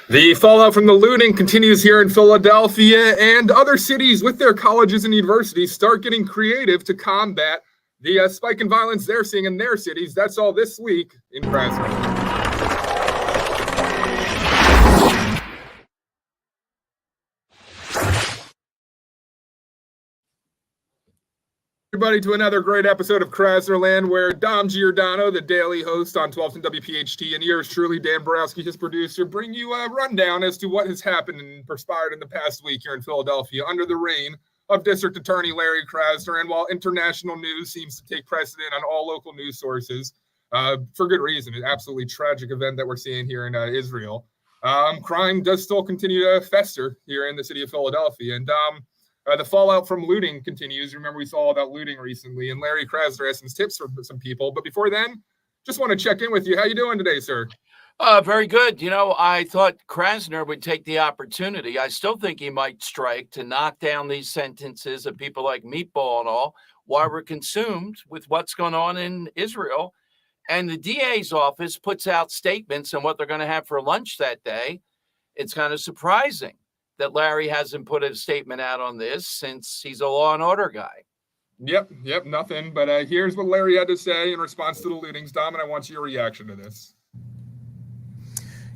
The fallout from the looting continues here in Philadelphia, and other cities with their colleges and universities start getting creative to combat the spike in violence they're seeing in their cities. That's all this week in KRASNERLAND. Everybody to another great episode of KRASNERLAND, where Dom Giordano, the daily host on 1210 WPHT, and yours truly, Dan Borowski, his producer, bring you a rundown as to what has happened and perspired in the past week here in Philadelphia under the reign of District Attorney Larry Krasner. And while international news seems to take precedent on all local news sources, for good reason, an absolutely tragic event that we're seeing here in Israel, crime does still continue to fester here in the city of Philadelphia. And the fallout from looting continues. Remember, we saw all that looting recently, and Larry Krasner has some tips for some people. But before then, just want to check in with you. How you doing today, sir? Very good. You know, I thought Krasner would take the opportunity. I still think he might strike to knock down these sentences of people like Meatball and all while we're consumed with what's going on in Israel. And the DA's office puts out statements on what they're going to have for lunch that day. It's kind of surprising that Larry hasn't put a statement out on this since he's a law and order guy. Yep, nothing. But here's what Larry had to say in response to the lootings. Dom, and I want your reaction to this.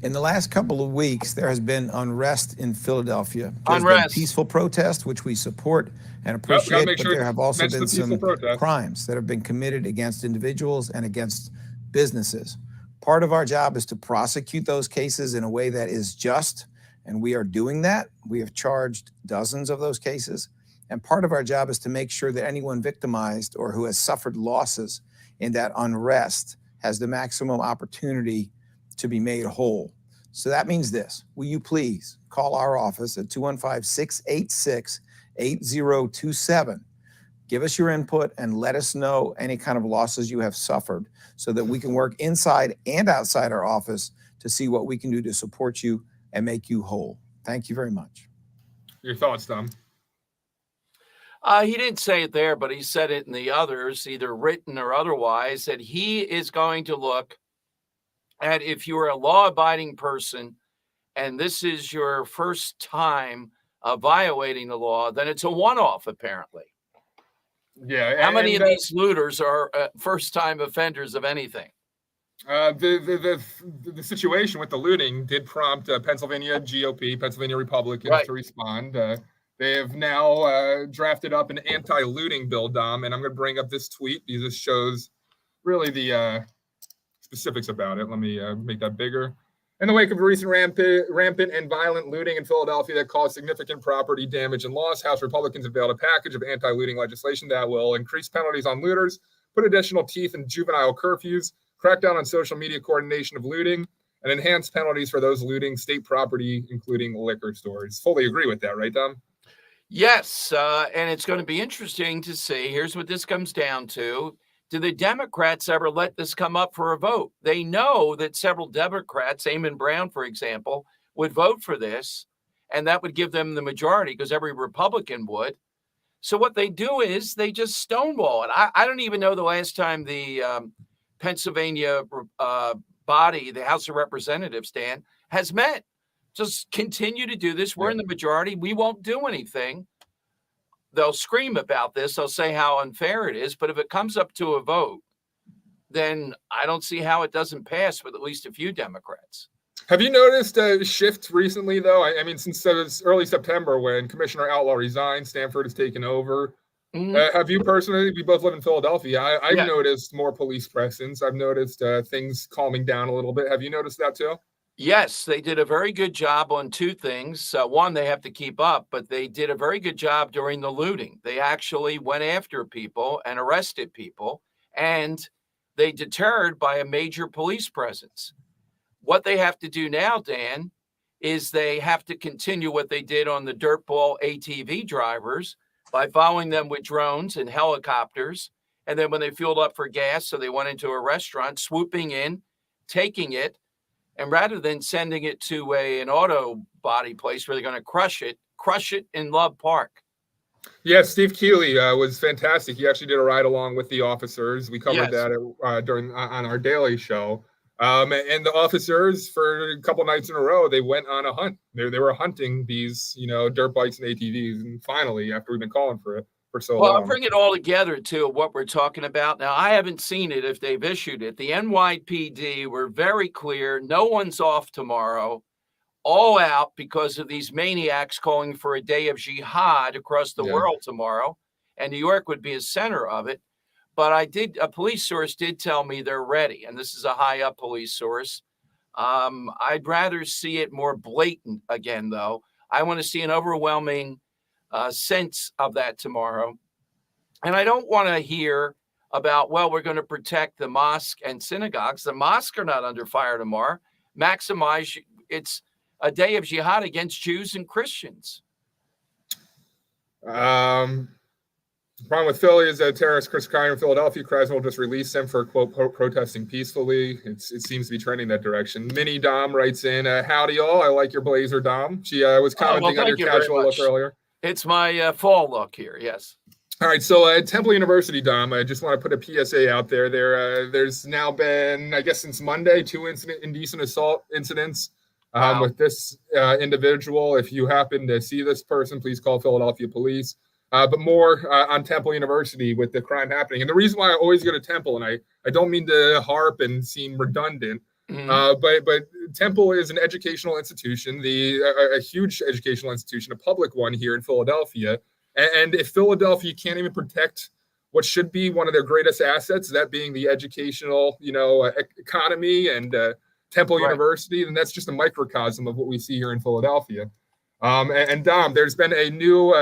In the last couple of weeks, there has been unrest in Philadelphia. There's been peaceful protest, which we support and appreciate, but there have also been some crimes that have been committed against individuals and against businesses. Part of our job is to prosecute those cases in a way that is just, and we are doing that. We have charged dozens of those cases. And part of our job is to make sure that anyone victimized or who has suffered losses in that unrest has the maximum opportunity to be made whole. So that means this: will you please call our office at 215-686-8027. Give us your input and let us know any kind of losses you have suffered so that we can work inside and outside our office to see what we can do to support you and make you whole. Thank you very much. Your thoughts, Dom? He didn't say it there, but he said it in the others, either written or otherwise, that he is going to look at if you're a law-abiding person and this is your first time violating the law, then it's a one-off, apparently. Yeah. How many of these looters are first-time offenders of anything? The situation with the looting did prompt Pennsylvania GOP, Pennsylvania Republicans to respond. They have now drafted up an anti-looting bill, Dom, and I'm going to bring up this tweet because this shows really the specifics about it. Let me make that bigger. In the wake of recent rampant and violent looting in Philadelphia that caused significant property damage and loss, House Republicans unveiled a package of anti-looting legislation that will increase penalties on looters, put additional teeth in juvenile curfews, crack down on social media coordination of looting, and enhance penalties for those looting state property, including liquor stores. Fully agree with that, right, Dom? Yes, and it's going to be interesting to see. Here's what this comes down to. Do the Democrats ever let this come up for a vote? They know that several Democrats, Eamon Brown, for example, would vote for this, and that would give them the majority because every Republican would. So what they do is they just stonewall it. I don't even know the last time the Pennsylvania body, the House of Representatives, Dan, has met. Just continue to do this. We're in the majority. We won't do anything. They'll scream about this. They'll say how unfair it is. But if it comes up to a vote, then I don't see how it doesn't pass with at least a few Democrats. Have you noticed a shift recently, though? I mean, since early September when Commissioner Outlaw resigned, Stanford has taken over. Have you personally, we both live in Philadelphia, I've noticed more police presence. I've noticed things calming down a little bit. Have you noticed that too? Yes, they did a very good job on two things. One, they have to keep up, but they did a very good job during the looting. They actually went after people and arrested people, and they deterred by a major police presence. What they have to do now, Dan, is they have to continue what they did on the dirtball ATV drivers by following them with drones and helicopters. And then when they fueled up for gas, so they went into a restaurant, swooping in, taking it, and rather than sending it to an auto body place where they're going to crush it in Love Park. Yeah, Steve Keeley was fantastic. He actually did a ride along with the officers. We covered that on our daily show. And the officers, for a couple nights in a row, they went on a hunt. They were hunting these, dirt bikes and ATVs. And finally, after we've been calling for it for so long. I'll bring it all together, too, what we're talking about. Now, I haven't seen it if they've issued it. The NYPD were very clear. No one's off tomorrow. All out because of these maniacs calling for a day of jihad across the world tomorrow. And New York would be a center of it. But a police source did tell me they're ready. And this is a high up police source. I'd rather see it more blatant again, though. I want to see an overwhelming sense of that tomorrow. And I don't want to hear about, well, we're going to protect the mosque and synagogues. The mosques are not under fire tomorrow. It's a day of jihad against Jews and Christians. The problem with Philly is that terrorist Chris Cryer in Philadelphia, Krasner will just release them for, quote, protesting peacefully. It seems to be trending that direction. Minnie Dom writes in, howdy all, I like your blazer, Dom. She was commenting on your casual look earlier. It's my fall look here, yes. All right, so at Temple University, Dom, I just want to put a PSA out there. There's now been, I guess since Monday, 2 indecent assault incidents with this individual. If you happen to see this person, please call Philadelphia police. But more on Temple University with the crime happening. And the reason why I always go to Temple, and I don't mean to harp and seem redundant, but Temple is an educational institution, a huge educational institution, a public one here in Philadelphia. And if Philadelphia can't even protect what should be one of their greatest assets, that being the educational, economy and Temple University, then that's just a microcosm of what we see here in Philadelphia. And Dom, there's been a new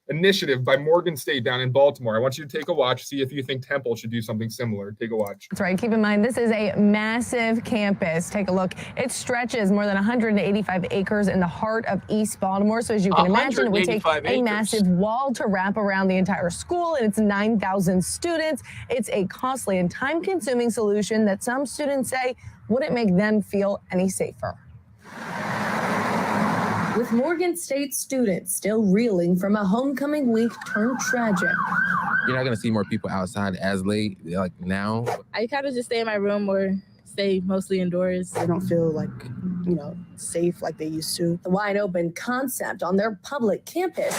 initiative by Morgan State down in Baltimore. I want you to take a watch, see if you think Temple should do something similar. Take a watch. That's right. Keep in mind, this is a massive campus. Take a look. It stretches more than 185 acres in the heart of East Baltimore. So as you can imagine, it would take a massive wall to wrap around the entire school, and it's 9,000 students. It's a costly and time-consuming solution that some students say wouldn't make them feel any safer. With Morgan State students still reeling from a homecoming week turned tragic. You're not going to see more people outside as late, like now. I kind of just stay in my room or stay mostly indoors. They don't feel like, safe like they used to. The wide open concept on their public campus,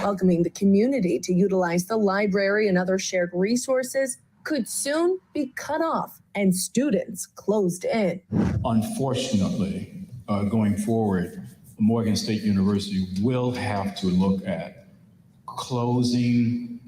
welcoming the community to utilize the library and other shared resources, could soon be cut off and students closed in. Unfortunately, going forward, Morgan State University will have to look at closing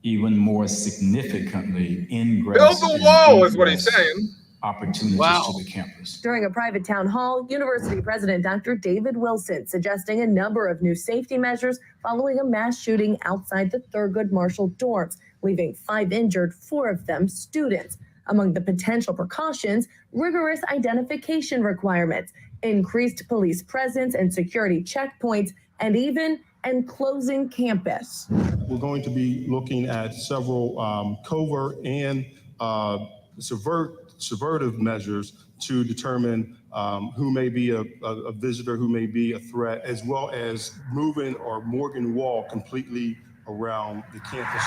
even more significantly ingress. Build the wall is what he's saying. Opportunities to the campus. During a private town hall, University President Dr. David Wilson suggesting a number of new safety measures following a mass shooting outside the Thurgood Marshall dorms, leaving 5 injured, 4 of them students. Among the potential precautions, rigorous identification requirements, increased police presence and security checkpoints, and even enclosing campus. We're going to be looking at several covert and subvertive measures to determine who may be a visitor, who may be a threat, as well as moving our Morgan Wall completely around the campus.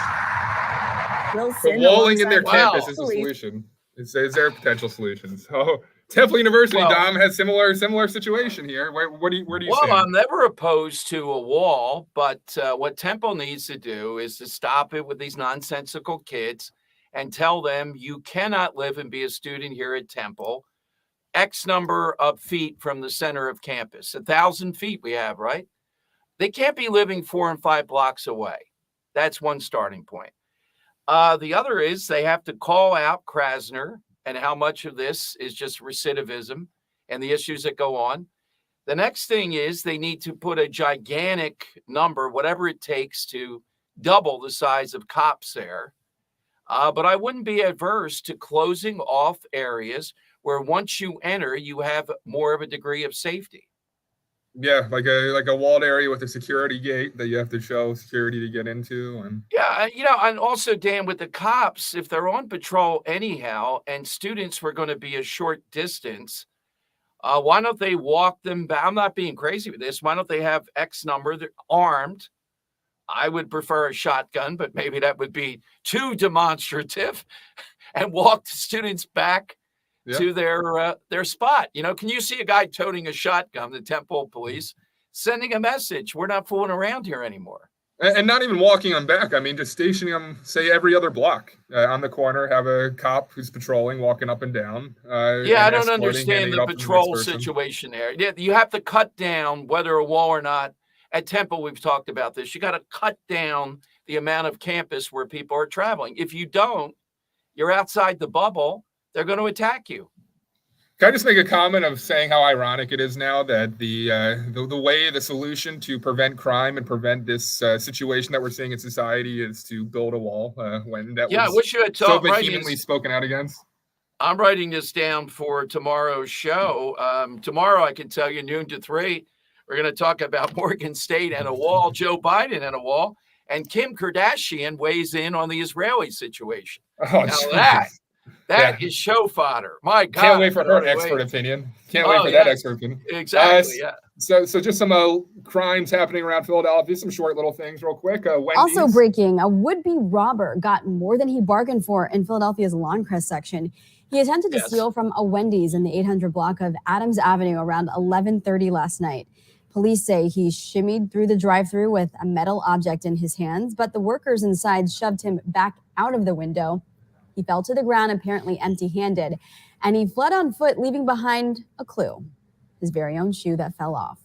Wilson, walling in their campus is a solution. Is there a potential solution? So Temple University, Dom, has similar situation here. Where do you stand? I'm never opposed to a wall, but what Temple needs to do is to stop it with these nonsensical kids and tell them you cannot live and be a student here at Temple X number of feet from the center of campus. 1,000 feet we have, right? They can't be living 4 and 5 blocks away. That's one starting point. The other is they have to call out Krasner and how much of this is just recidivism and the issues that go on. The next thing is they need to put a gigantic number, whatever it takes, to double the size of cops there. But I wouldn't be adverse to closing off areas where once you enter, you have more of a degree of safety. Yeah, like a walled area with a security gate that you have to show security to get into. And yeah, and also, Dan, with the cops, if they're on patrol anyhow and students were going to be a short distance, why don't they walk them back? I'm not being crazy with this. Why don't they have X number? They're armed. I would prefer a shotgun, but maybe that would be too demonstrative, and walk the students back to their spot. You know, can you see a guy toting a shotgun, the Temple police, sending a message? We're not fooling around here anymore. And not even walking them back. I mean, just stationing them, say, every other block on the corner, have a cop who's patrolling, walking up and down. I don't understand the patrol situation there. Yeah, you have to cut down, whether a wall or not. At Temple, we've talked about this. You got to cut down the amount of campus where people are traveling. If you don't, you're outside the bubble. They're going to attack you. Can I just make a comment of saying how ironic it is now that the solution to prevent crime and prevent this situation that we're seeing in society is to build a wall when that was I wish you had so vehemently spoken out against? I'm writing this down for tomorrow's show. Tomorrow, I can tell you, noon to 3, we're going to talk about Morgan State and a wall, Joe Biden and a wall, and Kim Kardashian weighs in on the Israeli situation. Oh, now that is show fodder. My God. Can't wait for her expert opinion. Can't wait for that expert opinion. Exactly, So just some crimes happening around Philadelphia, some short little things real quick. Also breaking, a would-be robber got more than he bargained for in Philadelphia's Lawncrest section. He attempted to steal from a Wendy's in the 800 block of Adams Avenue around 11:30 last night. Police say he shimmied through the drive-thru with a metal object in his hands, but the workers inside shoved him back out of the window. He fell to the ground, apparently empty-handed, and he fled on foot, leaving behind a clue, his very own shoe that fell off.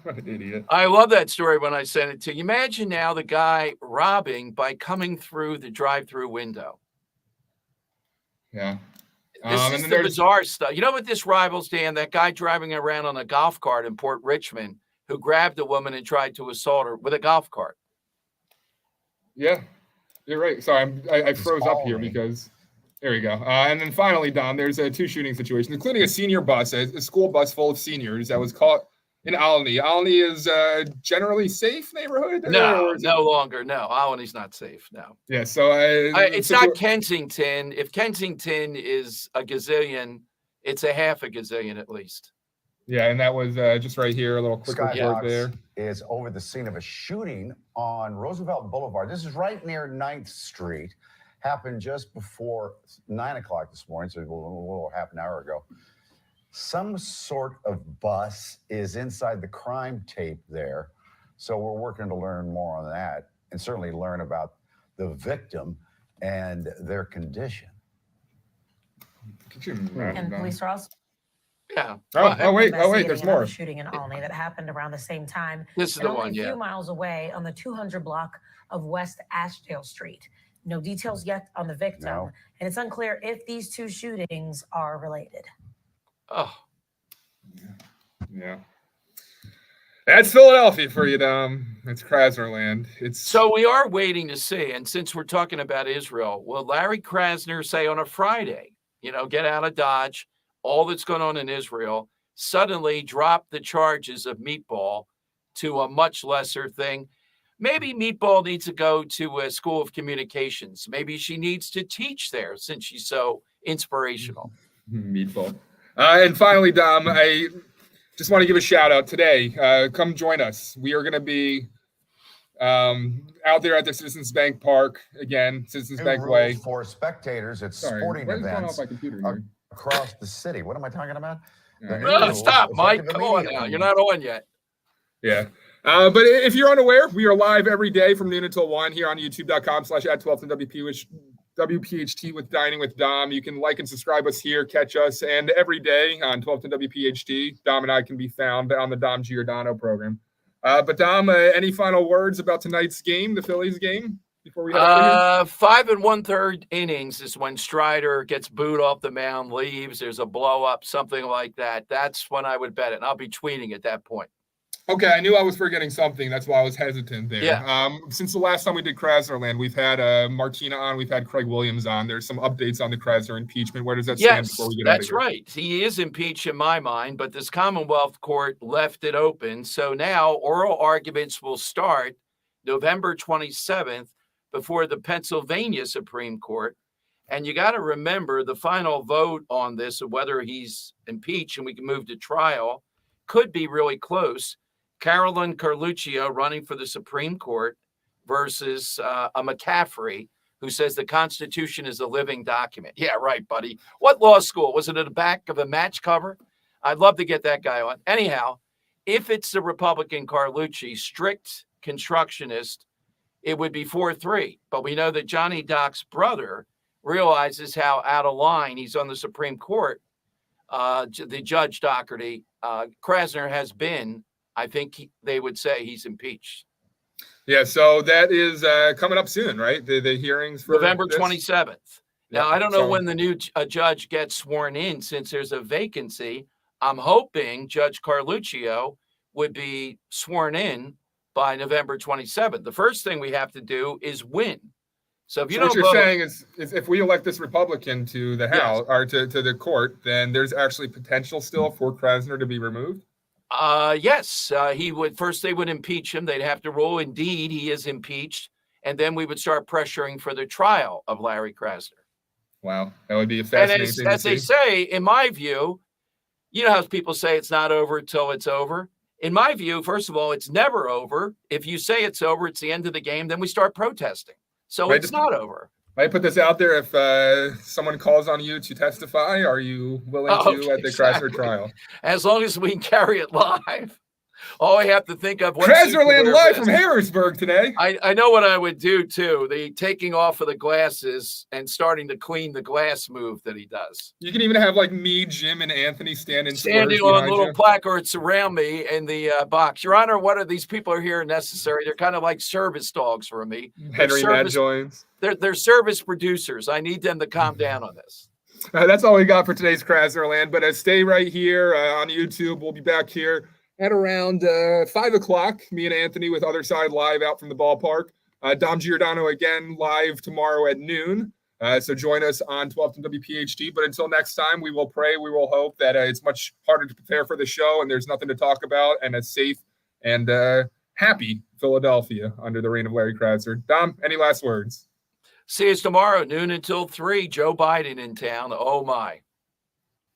What an idiot. I love that story when I sent it to you. Imagine now the guy robbing by coming through the drive-through window. Yeah. This is the bizarre stuff. You know what this rivals, Dan? That guy driving around on a golf cart in Port Richmond who grabbed a woman and tried to assault her with a golf cart. Yeah. You're right. Sorry, I froze up here because there we go. And then finally, Dom, there's 2 shooting situations, including a senior bus, a school bus full of seniors that was caught in Alny. Alny is a generally safe neighborhood? No longer. No, Alny's not safe. No. Yeah. So it's not Kensington. If Kensington is a gazillion, it's a half a gazillion at least. Yeah, and that was just right here, a little quick report there. Is over the scene of a shooting on Roosevelt Boulevard. This is right near 9th Street. Happened just before 9 o'clock this morning, so a little half an hour ago. Some sort of bus is inside the crime tape there. So we're working to learn more on that and certainly learn about the victim and their condition. Could you and police are also wait, there's more. Shooting in Alny that happened around the same time. This is the one, a few miles away on the 200 block of West Ashdale Street. No details yet on the victim, and it's unclear if these 2 shootings are related. Oh, yeah. That's Philadelphia for you, Dom. It's KRASNERLAND. So we are waiting to see, and since we're talking about Israel, will Larry Krasner say on a Friday, get out of Dodge, all that's going on in Israel, suddenly drop the charges of Meatball to a much lesser thing? Maybe Meatball needs to go to a school of communications. Maybe she needs to teach there since she's so inspirational. Meatball. And finally, Dom, I just want to give a shout out today. Come join us. We are going to be out there at the Citizens Bank Park again, Citizens Bank Way. For spectators at sporting events across the city. What am I talking about? Stop, Mike. Come on now. You're not on yet. Yeah. But if you're unaware, we are live every day from noon until 1 here on youtube.com/@1210WPHT with Dining with Dom. You can like and subscribe us here, catch us, and every day on 1210WPHT, Dom and I can be found on the Dom Giordano program. But Dom, any final words about tonight's game, the Phillies game, before we head out? 5 1/3 innings is when Strider gets booed off the mound, leaves. There's a blow up, something like that. That's when I would bet it, and I'll be tweeting at that point. Okay, I knew I was forgetting something. That's why I was hesitant there. Yeah. Since the last time we did KRASNERLAND, we've had Martina on, we've had Craig Williams on. There's some updates on the Krasner impeachment. Where does that stand before we get out of here? That's right. He is impeached in my mind, but this Commonwealth Court left it open. So now oral arguments will start November 27th before the Pennsylvania Supreme Court. And you got to remember the final vote on this, of whether he's impeached and we can move to trial, could be really close. Carolyn Carluccio running for the Supreme Court versus a McCaffrey, who says the Constitution is a living document. Yeah, right, buddy. What law school? Was it at the back of a match cover? I'd love to get that guy on. Anyhow, if it's the Republican Carlucci, strict constructionist, it would be 4-3. But we know that Johnny Doc's brother realizes how out of line he's on the Supreme Court. The Judge Doherty, Krasner has been, I think they would say he's impeached. Yeah, so that is coming up soon, right? The hearings for November this? 27th. Now, Yeah, I don't know when the new judge gets sworn in since there's a vacancy. I'm hoping Judge Carluccio would be sworn in by November 27th. The first thing we have to do is win. So if you don't what you're vote, saying is if we elect this Republican to the House or to the court, then there's actually potential still for Krasner to be removed? Yes, he would. First, they would impeach him. They'd have to rule indeed he is impeached, and then we would start pressuring for the trial of Larry Krasner. Wow, that would be a fascinating thing. And as they say, in my view, you know how people say it's not over until it's over. In my view, first of all, it's never over. If you say it's over, it's the end of the game. Then we start protesting. So it's not over. I put this out there. If someone calls on you to testify, are you willing to at the Krasner trial? As long as we can carry it live. All I have to think of. KRASNERLAND live from Harrisburg today. I know what I would do too. The taking off of the glasses and starting to clean the glass move that he does. You can even have like me, Jim, and Anthony standing on little placards around me in the box. Your Honor, what are these people are here necessary? They're kind of like service dogs for me. Henry Nat Joins. They're service producers. I need them to calm down on this. That's all we got for today's KRASNERLAND. But stay right here on YouTube. We'll be back here at around 5 o'clock. Me and Anthony with Other Side Live out from the ballpark. Dom Giordano again live tomorrow at noon. So join us on 12th and WPHT. But until next time, we will pray. We will hope that it's much harder to prepare for the show and there's nothing to talk about and a safe and happy Philadelphia under the reign of Larry Krasner. Dom, any last words? See us tomorrow, noon until 3. Joe Biden in town. Oh, my.